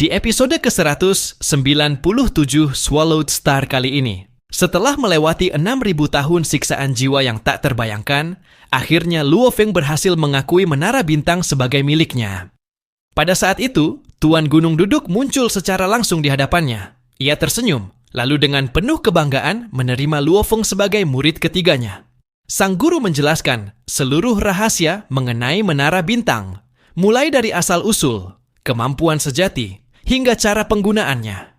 Di episode ke-197 Swallowed Star kali ini, setelah melewati 6.000 tahun siksaan jiwa yang tak terbayangkan, akhirnya Luo Feng berhasil mengakui Menara Bintang sebagai miliknya. Pada saat itu, Tuan Gunung Duduk muncul secara langsung di hadapannya. Ia tersenyum, lalu dengan penuh kebanggaan menerima Luo Feng sebagai murid ketiganya. Sang guru menjelaskan seluruh rahasia mengenai Menara Bintang, mulai dari asal-usul, kemampuan sejati, hingga cara penggunaannya.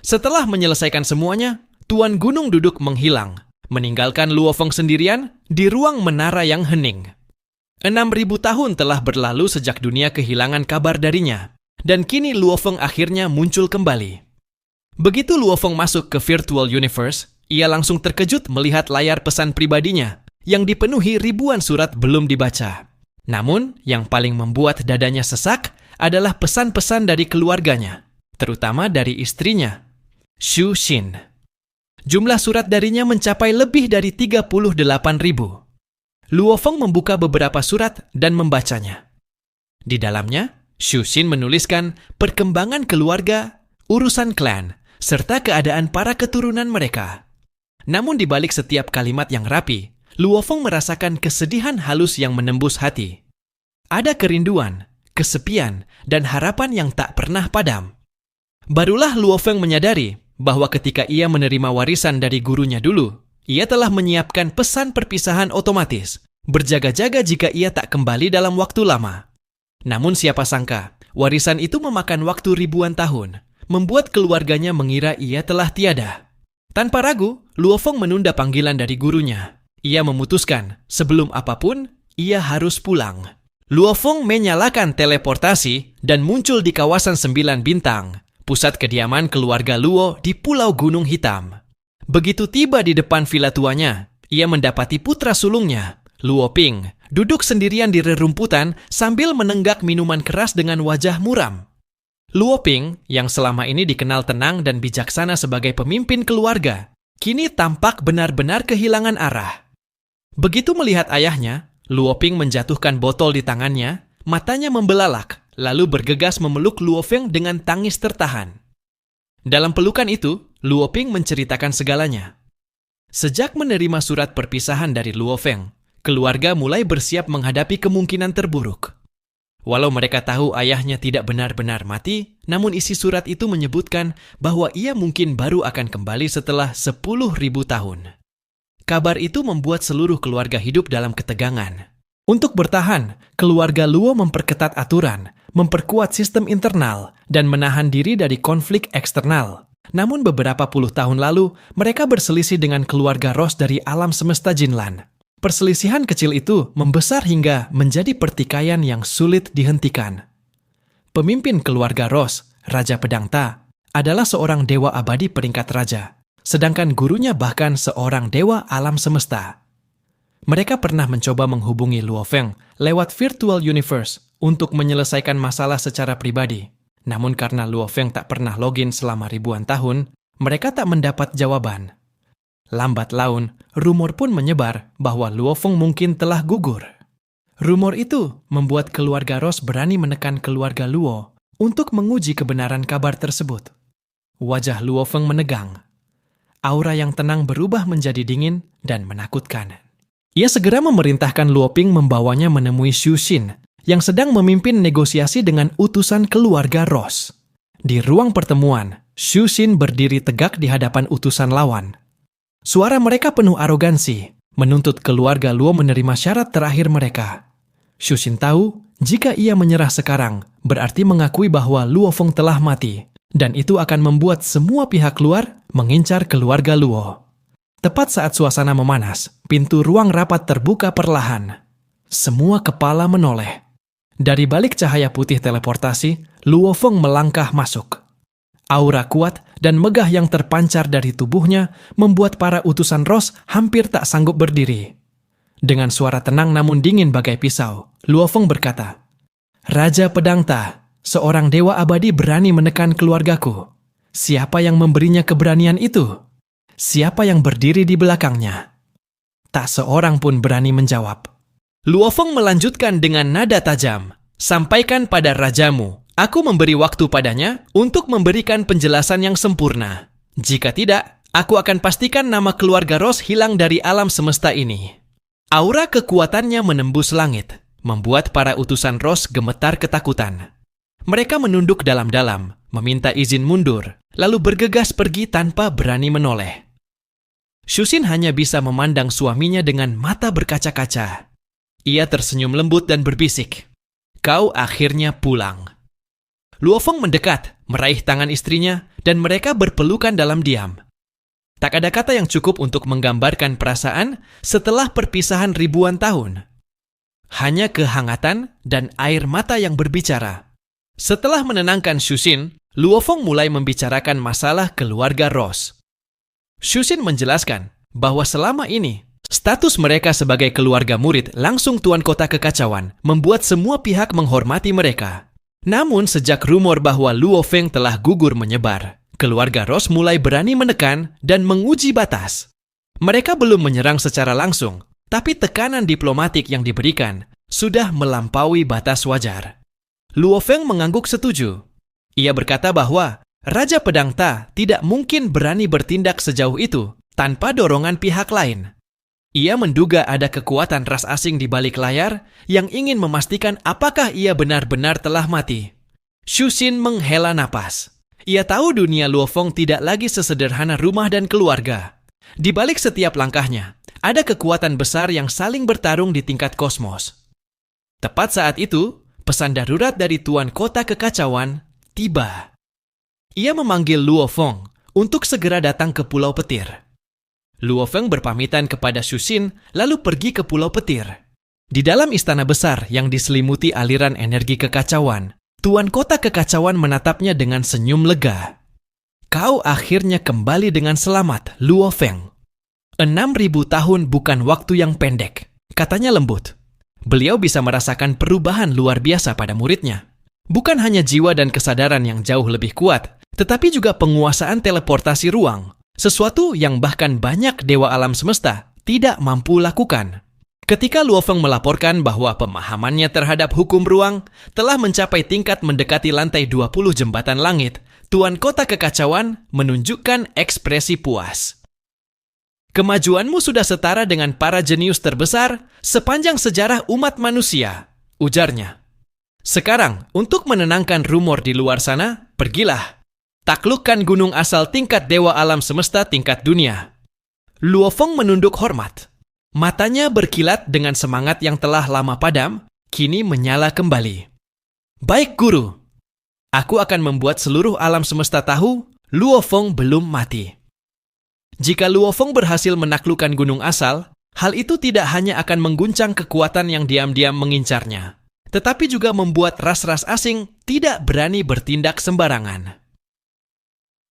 Setelah menyelesaikan semuanya, Tuan Gunung Duduk menghilang, meninggalkan Luo Feng sendirian di ruang menara yang hening. 6.000 tahun telah berlalu sejak dunia kehilangan kabar darinya, dan kini Luo Feng akhirnya muncul kembali. Begitu Luo Feng masuk ke Virtual Universe, ia langsung terkejut melihat layar pesan pribadinya yang dipenuhi ribuan surat belum dibaca. Namun, yang paling membuat dadanya sesak adalah pesan-pesan dari keluarganya, terutama dari istrinya, Xu Xin. Jumlah surat darinya mencapai lebih dari 38.000. Luo Feng membuka beberapa surat dan membacanya. Di dalamnya, Xu Xin menuliskan perkembangan keluarga, urusan klan, serta keadaan para keturunan mereka. Namun di balik setiap kalimat yang rapi, Luo Feng merasakan kesedihan halus yang menembus hati. Ada kerinduan, kesepian, dan harapan yang tak pernah padam. Barulah Luo Feng menyadari bahwa ketika ia menerima warisan dari gurunya dulu, ia telah menyiapkan pesan perpisahan otomatis, berjaga-jaga jika ia tak kembali dalam waktu lama. Namun siapa sangka, warisan itu memakan waktu ribuan tahun, membuat keluarganya mengira ia telah tiada. Tanpa ragu, Luo Feng menunda panggilan dari gurunya. Ia memutuskan, sebelum apapun, ia harus pulang. Luo Feng menyalakan teleportasi dan muncul di kawasan 9 bintang, pusat kediaman keluarga Luo di Pulau Gunung Hitam. Begitu tiba di depan villa tuanya, ia mendapati putra sulungnya, Luo Ping, duduk sendirian di rerumputan sambil menenggak minuman keras dengan wajah muram. Luo Ping, yang selama ini dikenal tenang dan bijaksana sebagai pemimpin keluarga, kini tampak benar-benar kehilangan arah. Begitu melihat ayahnya, Luo Ping menjatuhkan botol di tangannya, matanya membelalak, lalu bergegas memeluk Luo Feng dengan tangis tertahan. Dalam pelukan itu, Luo Ping menceritakan segalanya. Sejak menerima surat perpisahan dari Luo Feng, keluarga mulai bersiap menghadapi kemungkinan terburuk. Walau mereka tahu ayahnya tidak benar-benar mati, namun isi surat itu menyebutkan bahwa ia mungkin baru akan kembali setelah 10.000 tahun. Kabar itu membuat seluruh keluarga hidup dalam ketegangan. Untuk bertahan, keluarga Luo memperketat aturan, memperkuat sistem internal, dan menahan diri dari konflik eksternal. Namun beberapa puluh tahun lalu, mereka berselisih dengan keluarga Ross dari alam semesta Jinlan. Perselisihan kecil itu membesar hingga menjadi pertikaian yang sulit dihentikan. Pemimpin keluarga Ross, Raja Pedang Ta, adalah seorang dewa abadi peringkat raja. Sedangkan gurunya bahkan seorang dewa alam semesta. Mereka pernah mencoba menghubungi Luo Feng lewat Virtual Universe untuk menyelesaikan masalah secara pribadi. Namun karena Luo Feng tak pernah login selama ribuan tahun, mereka tak mendapat jawaban. Lambat laun, rumor pun menyebar bahwa Luo Feng mungkin telah gugur. Rumor itu membuat keluarga Ross berani menekan keluarga Luo untuk menguji kebenaran kabar tersebut. Wajah Luo Feng menegang. Aura yang tenang berubah menjadi dingin dan menakutkan. Ia segera memerintahkan Luo Ping membawanya menemui Xu Xin, yang sedang memimpin negosiasi dengan utusan keluarga Ross. Di ruang pertemuan, Xu Xin berdiri tegak di hadapan utusan lawan. Suara mereka penuh arogansi, menuntut keluarga Luo menerima syarat terakhir mereka. Xu Xin tahu, jika ia menyerah sekarang, berarti mengakui bahwa Luo Feng telah mati, dan itu akan membuat semua pihak luar mengincar keluarga Luo. Tepat saat suasana memanas, pintu ruang rapat terbuka perlahan. Semua kepala menoleh. Dari balik cahaya putih teleportasi, Luo Feng melangkah masuk. Aura kuat dan megah yang terpancar dari tubuhnya membuat para utusan Ross hampir tak sanggup berdiri. Dengan suara tenang namun dingin bagai pisau, Luo Feng berkata, "Raja Pedang Ta, seorang dewa abadi berani menekan keluargaku. Siapa yang memberinya keberanian itu? Siapa yang berdiri di belakangnya?" Tak seorang pun berani menjawab. Luo Feng melanjutkan dengan nada tajam, "Sampaikan pada rajamu Aku memberi waktu padanya untuk memberikan penjelasan yang sempurna. Jika tidak, aku akan pastikan nama keluarga Ross hilang dari alam semesta ini. Aura kekuatannya menembus langit, membuat para utusan Ross gemetar ketakutan. Mereka menunduk dalam-dalam, meminta izin mundur, lalu bergegas pergi tanpa berani menoleh. Shusin hanya bisa memandang suaminya dengan mata berkaca-kaca. Ia tersenyum lembut dan berbisik, "Kau akhirnya pulang." Luo Feng mendekat, meraih tangan istrinya, dan mereka berpelukan dalam diam. Tak ada kata yang cukup untuk menggambarkan perasaan setelah perpisahan ribuan tahun. Hanya kehangatan dan air mata yang berbicara. Setelah menenangkan Shusin, Luo Feng mulai membicarakan masalah keluarga Ross. Shusin menjelaskan bahwa selama ini, status mereka sebagai keluarga murid langsung Tuan Kota Kekacauan membuat semua pihak menghormati mereka. Namun sejak rumor bahwa Luo Feng telah gugur menyebar, keluarga Ross mulai berani menekan dan menguji batas. Mereka belum menyerang secara langsung, tapi tekanan diplomatik yang diberikan sudah melampaui batas wajar. Luo Feng mengangguk setuju. Ia berkata bahwa Raja Pedang Ta tidak mungkin berani bertindak sejauh itu tanpa dorongan pihak lain. Ia menduga ada kekuatan ras asing di balik layar yang ingin memastikan apakah ia benar-benar telah mati. Shusin menghela napas. Ia tahu dunia Luo Feng tidak lagi sesederhana rumah dan keluarga. Di balik setiap langkahnya, ada kekuatan besar yang saling bertarung di tingkat kosmos. Tepat saat itu, pesan darurat dari Tuan Kota Kekacauan tiba. Ia memanggil Luo Feng untuk segera datang ke Pulau Petir. Luo Feng berpamitan kepada Shusin lalu pergi ke Pulau Petir. Di dalam istana besar yang diselimuti aliran energi kekacauan, Tuan Kota Kekacauan menatapnya dengan senyum lega. "Kau akhirnya kembali dengan selamat, Luo Feng. 6.000 tahun bukan waktu yang pendek," katanya lembut. Beliau bisa merasakan perubahan luar biasa pada muridnya. Bukan hanya jiwa dan kesadaran yang jauh lebih kuat, tetapi juga penguasaan teleportasi ruang. Sesuatu yang bahkan banyak dewa alam semesta tidak mampu lakukan. Ketika Luo Feng melaporkan bahwa pemahamannya terhadap hukum ruang telah mencapai tingkat mendekati lantai 20 jembatan langit, Tuan Kota Kekacauan menunjukkan ekspresi puas. "Kemajuanmu sudah setara dengan para jenius terbesar sepanjang sejarah umat manusia," ujarnya. "Sekarang, untuk menenangkan rumor di luar sana, pergilah. Taklukkan gunung asal tingkat dewa alam semesta tingkat dunia." Luo Feng menunduk hormat. Matanya berkilat dengan semangat yang telah lama padam, kini menyala kembali. "Baik, Guru. Aku akan membuat seluruh alam semesta tahu Luo Feng belum mati." Jika Luo Feng berhasil menaklukkan gunung asal, hal itu tidak hanya akan mengguncang kekuatan yang diam-diam mengincarnya, tetapi juga membuat ras-ras asing tidak berani bertindak sembarangan.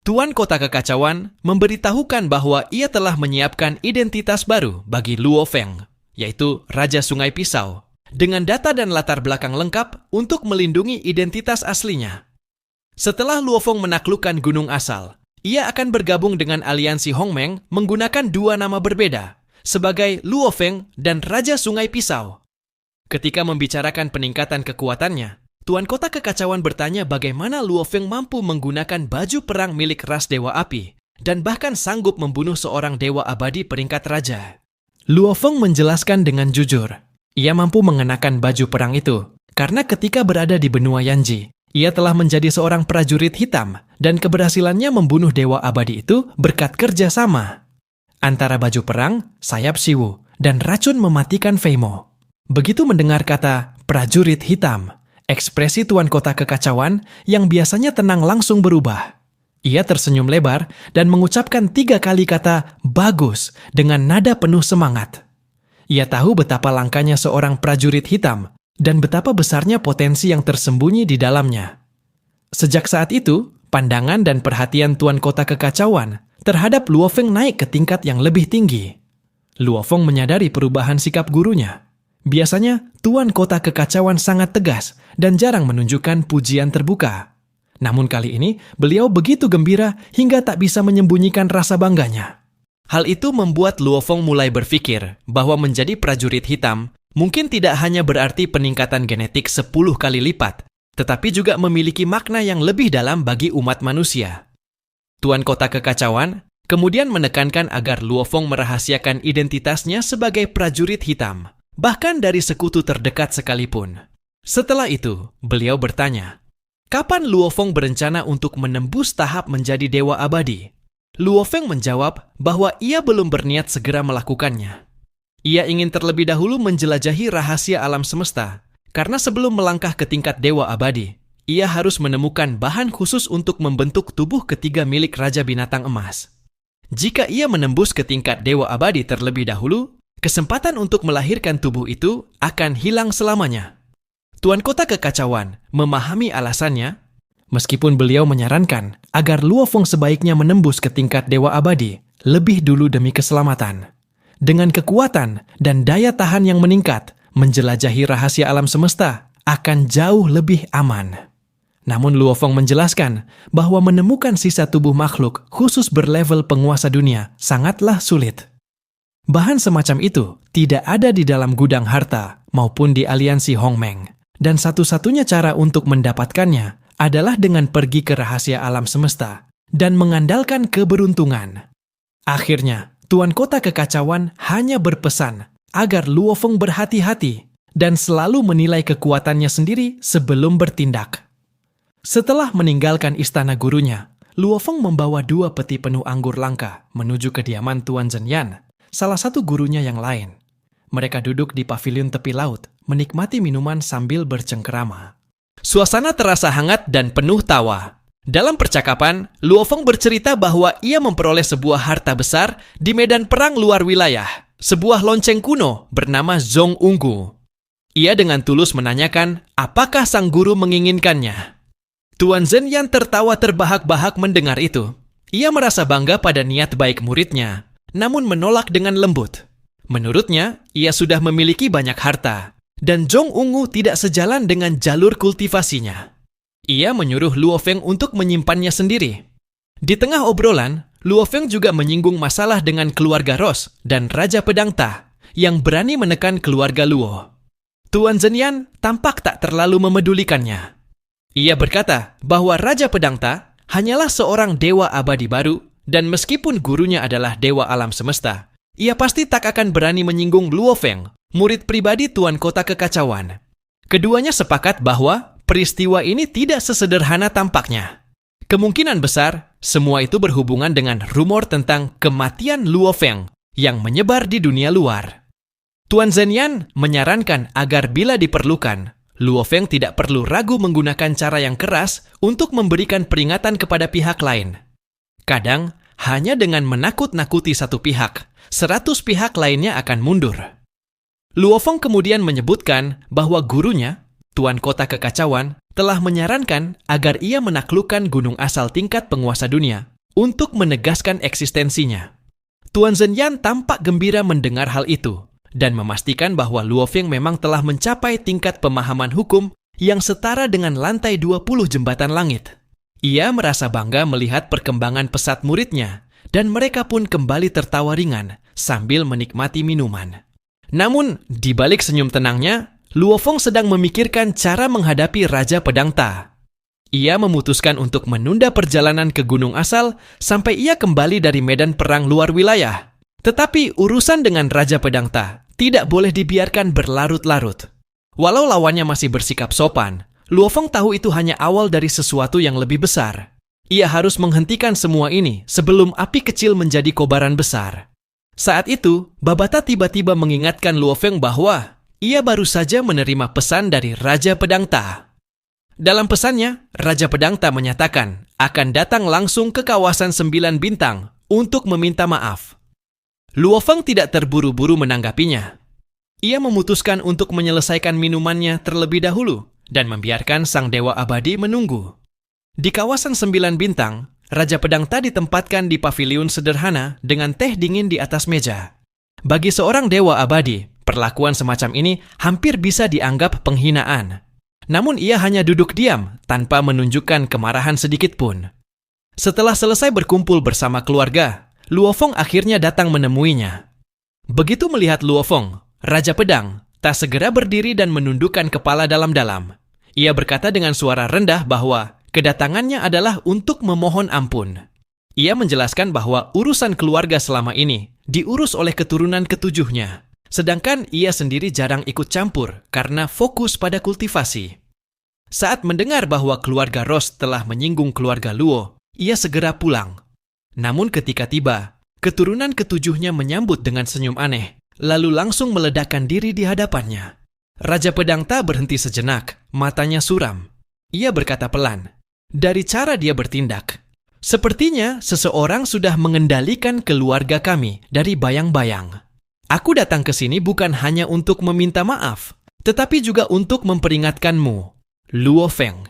Tuan Kota Kekacauan memberitahukan bahwa ia telah menyiapkan identitas baru bagi Luo Feng, yaitu Raja Sungai Pisau, dengan data dan latar belakang lengkap untuk melindungi identitas aslinya. Setelah Luo Feng menaklukkan gunung asal, ia akan bergabung dengan aliansi Hongmeng menggunakan dua nama berbeda, sebagai Luo Feng dan Raja Sungai Pisau. Ketika membicarakan peningkatan kekuatannya, Tuan Kota Kekacauan bertanya bagaimana Luo Feng mampu menggunakan baju perang milik ras Dewa Api dan bahkan sanggup membunuh seorang dewa abadi peringkat raja. Luo Feng menjelaskan dengan jujur, ia mampu mengenakan baju perang itu karena ketika berada di benua Yanji, ia telah menjadi seorang prajurit hitam dan keberhasilannya membunuh dewa abadi itu berkat kerja sama antara baju perang, sayap Siwu, dan racun mematikan Feimo. Begitu mendengar kata prajurit hitam, ekspresi Tuan Kota Kekacauan yang biasanya tenang langsung berubah. Ia tersenyum lebar dan mengucapkan 3 kali kata "bagus" dengan nada penuh semangat. Ia tahu betapa langkanya seorang prajurit hitam dan betapa besarnya potensi yang tersembunyi di dalamnya. Sejak saat itu, pandangan dan perhatian Tuan Kota Kekacauan terhadap Luo Feng naik ke tingkat yang lebih tinggi. Luo Feng menyadari perubahan sikap gurunya. Biasanya, Tuan Kota Kekacauan sangat tegas dan jarang menunjukkan pujian terbuka. Namun kali ini, beliau begitu gembira hingga tak bisa menyembunyikan rasa bangganya. Hal itu membuat Luo Feng mulai berpikir bahwa menjadi prajurit hitam mungkin tidak hanya berarti peningkatan genetik 10 kali lipat, tetapi juga memiliki makna yang lebih dalam bagi umat manusia. Tuan Kota Kekacauan kemudian menekankan agar Luo Feng merahasiakan identitasnya sebagai prajurit hitam, bahkan dari sekutu terdekat sekalipun. Setelah itu, beliau bertanya, kapan Luo Feng berencana untuk menembus tahap menjadi Dewa Abadi? Luo Feng menjawab bahwa ia belum berniat segera melakukannya. Ia ingin terlebih dahulu menjelajahi rahasia alam semesta, karena sebelum melangkah ke tingkat Dewa Abadi, ia harus menemukan bahan khusus untuk membentuk tubuh ketiga milik Raja Binatang Emas. Jika ia menembus ke tingkat Dewa Abadi terlebih dahulu, kesempatan untuk melahirkan tubuh itu akan hilang selamanya. Tuan Kota Kekacauan memahami alasannya, meskipun beliau menyarankan agar Luo Feng sebaiknya menembus ke tingkat Dewa Abadi lebih dulu demi keselamatan. Dengan kekuatan dan daya tahan yang meningkat, menjelajahi rahasia alam semesta akan jauh lebih aman. Namun Luo Feng menjelaskan bahwa menemukan sisa tubuh makhluk khusus berlevel penguasa dunia sangatlah sulit. Bahan semacam itu tidak ada di dalam gudang harta maupun di aliansi Hongmeng. Dan satu-satunya cara untuk mendapatkannya adalah dengan pergi ke rahasia alam semesta dan mengandalkan keberuntungan. Akhirnya, Tuan Kota Kekacauan hanya berpesan agar Luo Feng berhati-hati dan selalu menilai kekuatannya sendiri sebelum bertindak. Setelah meninggalkan istana gurunya, Luo Feng membawa 2 peti penuh anggur langka menuju kediaman Tuan Zhenyan, salah satu gurunya yang lain. Mereka duduk di pavilion tepi laut, menikmati minuman sambil bercengkerama. Suasana terasa hangat dan penuh tawa. Dalam percakapan, Luo Feng bercerita bahwa ia memperoleh sebuah harta besar di medan perang luar wilayah, sebuah lonceng kuno bernama Zhong Unggu. Ia dengan tulus menanyakan apakah sang guru menginginkannya. Tuan Zhenyan tertawa terbahak-bahak mendengar itu. Ia merasa bangga pada niat baik muridnya, namun menolak dengan lembut. Menurutnya, ia sudah memiliki banyak harta, dan Zhong Unggu tidak sejalan dengan jalur kultivasinya. Ia menyuruh Luo Feng untuk menyimpannya sendiri. Di tengah obrolan, Luo Feng juga menyinggung masalah dengan keluarga Ros dan Raja Pedang Ta yang berani menekan keluarga Luo. Tuan Zhenyan tampak tak terlalu memedulikannya. Ia berkata bahwa Raja Pedang Ta hanyalah seorang dewa abadi baru, dan meskipun gurunya adalah dewa alam semesta, ia pasti tak akan berani menyinggung Luo Feng, murid pribadi Tuan Kota Kekacauan. Keduanya sepakat bahwa peristiwa ini tidak sesederhana tampaknya. Kemungkinan besar, semua itu berhubungan dengan rumor tentang kematian Luo Feng yang menyebar di dunia luar. Tuan Zhenyan menyarankan agar bila diperlukan, Luo Feng tidak perlu ragu menggunakan cara yang keras untuk memberikan peringatan kepada pihak lain. Kadang, hanya dengan menakut-nakuti satu pihak, 100 pihak lainnya akan mundur. Luo Feng kemudian menyebutkan bahwa gurunya, Tuan Kota Kekacauan, telah menyarankan agar ia menaklukkan gunung asal tingkat penguasa dunia untuk menegaskan eksistensinya. Tuan Zhenyan tampak gembira mendengar hal itu dan memastikan bahwa Luo Feng memang telah mencapai tingkat pemahaman hukum yang setara dengan lantai 20 jembatan langit. Ia merasa bangga melihat perkembangan pesat muridnya, dan mereka pun kembali tertawa ringan sambil menikmati minuman. Namun, di balik senyum tenangnya, Luo Feng sedang memikirkan cara menghadapi Raja Pedang Ta. Ia memutuskan untuk menunda perjalanan ke gunung asal sampai ia kembali dari medan perang luar wilayah. Tetapi urusan dengan Raja Pedang Ta tidak boleh dibiarkan berlarut-larut. Walau lawannya masih bersikap sopan, Luo Feng tahu itu hanya awal dari sesuatu yang lebih besar. Ia harus menghentikan semua ini sebelum api kecil menjadi kobaran besar. Saat itu, Babata tiba-tiba mengingatkan Luo Feng bahwa ia baru saja menerima pesan dari Raja Pedang Ta. Dalam pesannya, Raja Pedang Ta menyatakan akan datang langsung ke kawasan 9 bintang untuk meminta maaf. Luo Feng tidak terburu-buru menanggapinya. Ia memutuskan untuk menyelesaikan minumannya terlebih dahulu dan membiarkan sang dewa abadi menunggu. Di kawasan 9 bintang, Raja Pedang Ta ditempatkan di pavilion sederhana dengan teh dingin di atas meja. Bagi seorang dewa abadi, perlakuan semacam ini hampir bisa dianggap penghinaan. Namun ia hanya duduk diam tanpa menunjukkan kemarahan sedikit pun. Setelah selesai berkumpul bersama keluarga, Luo Feng akhirnya datang menemuinya. Begitu melihat Luo Feng, Raja Pedang tak segera berdiri dan menundukkan kepala dalam-dalam. Ia berkata dengan suara rendah bahwa kedatangannya adalah untuk memohon ampun. Ia menjelaskan bahwa urusan keluarga selama ini diurus oleh keturunan ketujuhnya, sedangkan ia sendiri jarang ikut campur karena fokus pada kultivasi. Saat mendengar bahwa keluarga Ross telah menyinggung keluarga Luo, ia segera pulang. Namun ketika tiba, keturunan ketujuhnya menyambut dengan senyum aneh, lalu langsung meledakkan diri di hadapannya. Raja Pedang Ta berhenti sejenak, matanya suram. Ia berkata pelan, "Dari cara dia bertindak, sepertinya seseorang sudah mengendalikan keluarga kami dari bayang-bayang. Aku datang ke sini bukan hanya untuk meminta maaf, tetapi juga untuk memperingatkanmu, Luo Feng.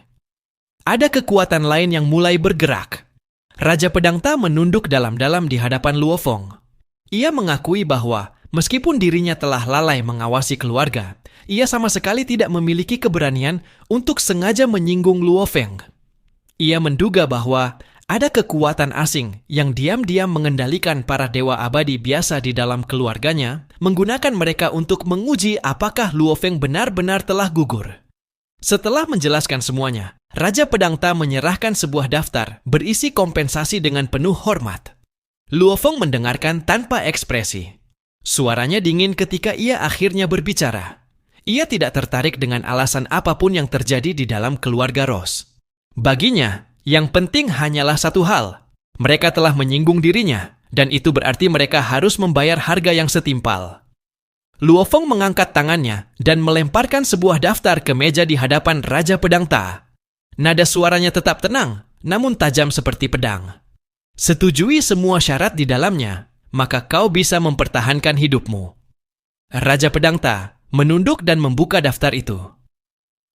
Ada kekuatan lain yang mulai bergerak." Raja Pedang Ta menunduk dalam-dalam di hadapan Luo Feng. Ia mengakui bahwa meskipun dirinya telah lalai mengawasi keluarga, ia sama sekali tidak memiliki keberanian untuk sengaja menyinggung Luo Feng. Ia menduga bahwa ada kekuatan asing yang diam-diam mengendalikan para dewa abadi biasa di dalam keluarganya, menggunakan mereka untuk menguji apakah Luo Feng benar-benar telah gugur. Setelah menjelaskan semuanya, Raja Pedang Ta menyerahkan sebuah daftar berisi kompensasi dengan penuh hormat. Luo Feng mendengarkan tanpa ekspresi. Suaranya dingin ketika ia akhirnya berbicara. Ia tidak tertarik dengan alasan apapun yang terjadi di dalam keluarga Ross. Baginya, yang penting hanyalah satu hal. Mereka telah menyinggung dirinya, dan itu berarti mereka harus membayar harga yang setimpal. Luo Feng mengangkat tangannya dan melemparkan sebuah daftar ke meja di hadapan Raja Pedang Ta. Nada suaranya tetap tenang, namun tajam seperti pedang. "Setujui semua syarat di dalamnya, maka kau bisa mempertahankan hidupmu." Raja Pedang Ta menunduk dan membuka daftar itu.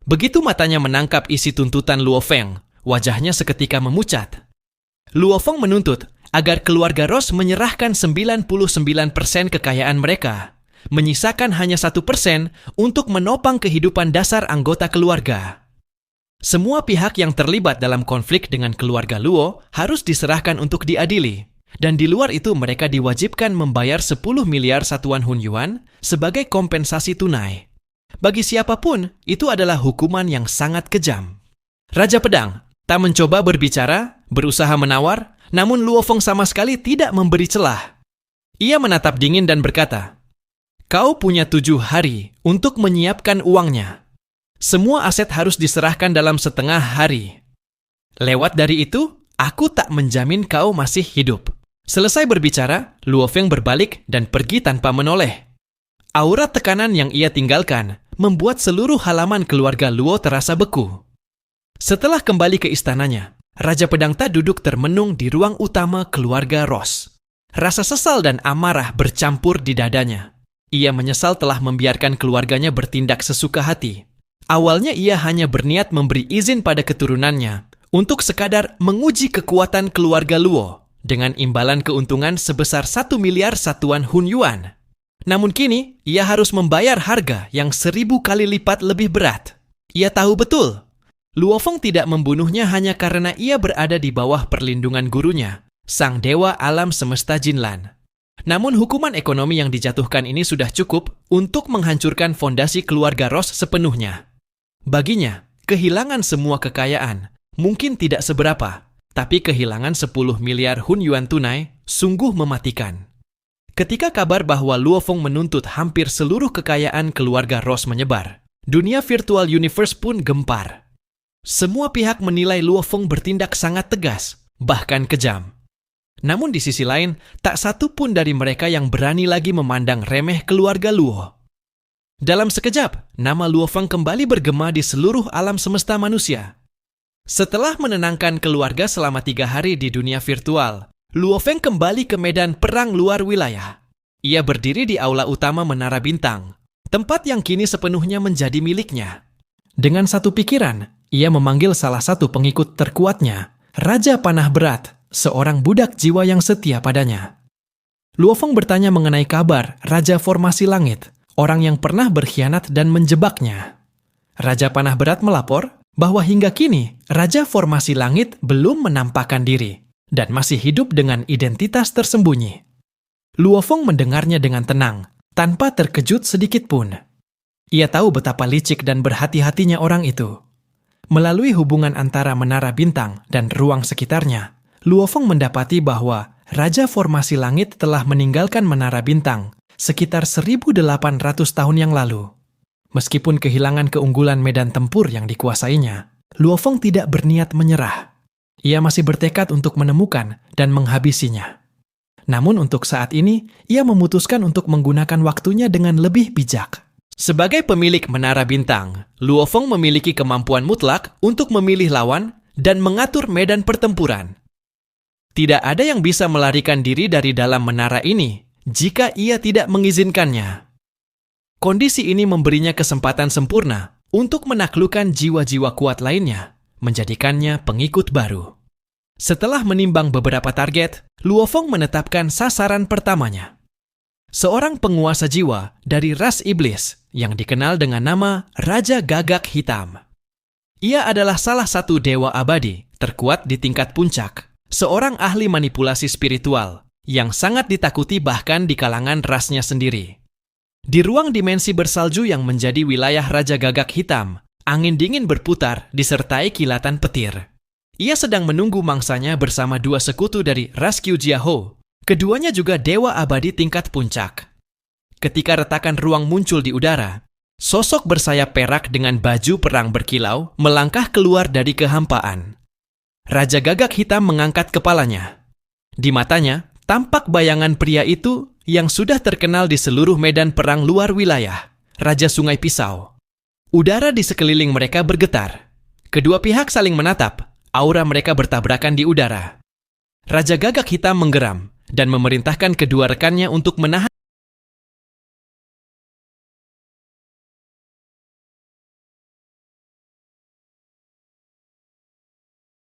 Begitu matanya menangkap isi tuntutan Luo Feng, wajahnya seketika memucat. Luo Feng menuntut agar keluarga Ross menyerahkan 99% kekayaan mereka, menyisakan hanya 1% untuk menopang kehidupan dasar anggota keluarga. Semua pihak yang terlibat dalam konflik dengan keluarga Luo harus diserahkan untuk diadili. Dan di luar itu mereka diwajibkan membayar 10 miliar satuan Hun Yuan sebagai kompensasi tunai. Bagi siapapun, itu adalah hukuman yang sangat kejam. Raja Pedang tak mencoba berbicara, berusaha menawar, namun Luo Feng sama sekali tidak memberi celah. Ia menatap dingin dan berkata, "Kau punya 7 hari untuk menyiapkan uangnya. Semua aset harus diserahkan dalam setengah hari. Lewat dari itu, aku tak menjamin kau masih hidup." Selesai berbicara, Luo Feng berbalik dan pergi tanpa menoleh. Aura tekanan yang ia tinggalkan membuat seluruh halaman keluarga Luo terasa beku. Setelah kembali ke istananya, Raja Pedang Ta duduk termenung di ruang utama keluarga Ross. Rasa sesal dan amarah bercampur di dadanya. Ia menyesal telah membiarkan keluarganya bertindak sesuka hati. Awalnya ia hanya berniat memberi izin pada keturunannya untuk sekadar menguji kekuatan keluarga Luo dengan imbalan keuntungan sebesar 1 miliar satuan Hun Yuan. Namun kini, ia harus membayar harga yang 1000 kali lipat lebih berat. Ia tahu betul, Luo Feng tidak membunuhnya hanya karena ia berada di bawah perlindungan gurunya, sang dewa alam semesta Jinlan. Namun hukuman ekonomi yang dijatuhkan ini sudah cukup untuk menghancurkan fondasi keluarga Ross sepenuhnya. Baginya, kehilangan semua kekayaan mungkin tidak seberapa, tapi kehilangan 10 miliar Hun Yuan tunai sungguh mematikan. Ketika kabar bahwa Luo Feng menuntut hampir seluruh kekayaan keluarga Ross menyebar, dunia virtual universe pun gempar. Semua pihak menilai Luo Feng bertindak sangat tegas, bahkan kejam. Namun di sisi lain, tak satu pun dari mereka yang berani lagi memandang remeh keluarga Luo. Dalam sekejap, nama Luo Feng kembali bergema di seluruh alam semesta manusia. Setelah menenangkan keluarga selama 3 hari di dunia virtual, Luo Feng kembali ke medan perang luar wilayah. Ia berdiri di aula utama Menara Bintang, tempat yang kini sepenuhnya menjadi miliknya. Dengan satu pikiran, ia memanggil salah satu pengikut terkuatnya, Raja Panah Berat, seorang budak jiwa yang setia padanya. Luo Feng bertanya mengenai kabar Raja Formasi Langit, orang yang pernah berkhianat dan menjebaknya. Raja Panah Berat melapor bahwa hingga kini Raja Formasi Langit belum menampakkan diri dan masih hidup dengan identitas tersembunyi. Luo Feng mendengarnya dengan tenang, tanpa terkejut sedikit pun. Ia tahu betapa licik dan berhati-hatinya orang itu. Melalui hubungan antara menara bintang dan ruang sekitarnya, Luo Feng mendapati bahwa Raja Formasi Langit telah meninggalkan menara bintang sekitar 1.800 tahun yang lalu. Meskipun kehilangan keunggulan medan tempur yang dikuasainya, Luo Feng tidak berniat menyerah. Ia masih bertekad untuk menemukan dan menghabisinya. Namun untuk saat ini, ia memutuskan untuk menggunakan waktunya dengan lebih bijak. Sebagai pemilik menara bintang, Luo Feng memiliki kemampuan mutlak untuk memilih lawan dan mengatur medan pertempuran. Tidak ada yang bisa melarikan diri dari dalam menara ini jika ia tidak mengizinkannya. Kondisi ini memberinya kesempatan sempurna untuk menaklukkan jiwa-jiwa kuat lainnya, menjadikannya pengikut baru. Setelah menimbang beberapa target, Luo Feng menetapkan sasaran pertamanya. Seorang penguasa jiwa dari ras iblis yang dikenal dengan nama Raja Gagak Hitam. Ia adalah salah satu dewa abadi terkuat di tingkat puncak, seorang ahli manipulasi spiritual yang sangat ditakuti bahkan di kalangan rasnya sendiri. Di ruang dimensi bersalju yang menjadi wilayah Raja Gagak Hitam, angin dingin berputar disertai kilatan petir. Ia sedang menunggu mangsanya bersama dua sekutu dari ras Qiujiaho. Keduanya juga dewa abadi tingkat puncak. Ketika retakan ruang muncul di udara, sosok bersayap perak dengan baju perang berkilau melangkah keluar dari kehampaan. Raja Gagak Hitam mengangkat kepalanya. Di matanya, tampak bayangan pria itu yang sudah terkenal di seluruh medan perang luar wilayah, Raja Sungai Pisau. Udara di sekeliling mereka bergetar. Kedua pihak saling menatap. Aura mereka bertabrakan di udara. Raja Gagak Hitam menggeram dan memerintahkan kedua rekannya untuk menahan